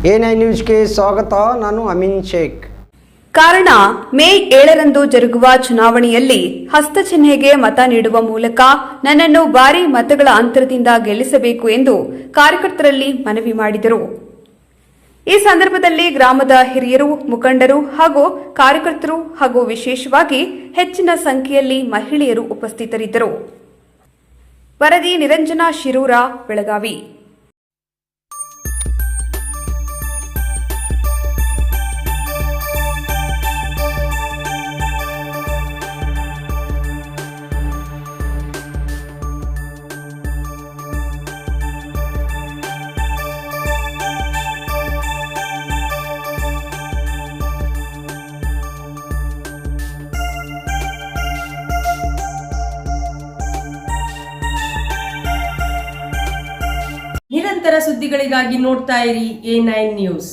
A9 ನ್ಯೂಸ್ಗೆ ಸ್ವಾಗತ. ನಾನು ಅಮೀನ್ ಶೇಖ್. ಕಾರಣ ಮೇ 7ರಂದು ಜರುಗುವ ಚುನಾವಣೆಯಲ್ಲಿ ಹಸ್ತಚಿಹ್ನೆಗೆ ಮತ ನೀಡುವ ಮೂಲಕ ನನ್ನನ್ನು ಭಾರೀ ಮತಗಳ ಅಂತರದಿಂದ ಗೆಲ್ಲಿಸಬೇಕು ಎಂದು ಕಾರ್ಯಕರ್ತರಲ್ಲಿ ಮನವಿ ಮಾಡಿದರು. ಈ ಸಂದರ್ಭದಲ್ಲಿ ಗ್ರಾಮದ ಹಿರಿಯರು, ಮುಖಂಡರು ಹಾಗೂ ಕಾರ್ಯಕರ್ತರು ಹಾಗೂ ವಿಶೇಷವಾಗಿ ಹೆಚ್ಚಿನ ಸಂಖ್ಯೆಯಲ್ಲಿ ಮಹಿಳೆಯರು ಉಪಸ್ಥಿತರಿದ್ದರು. ವರದಿ ನಿರಂಜನಾ ಶಿರೂರ, ಬೆಳಗಾವಿ. ನಿರಂತರ ಸುದ್ದಿಗಳಿಗಾಗಿ ನೋಡ್ತಾ ಇರಿ A9 ನ್ಯೂಸ್.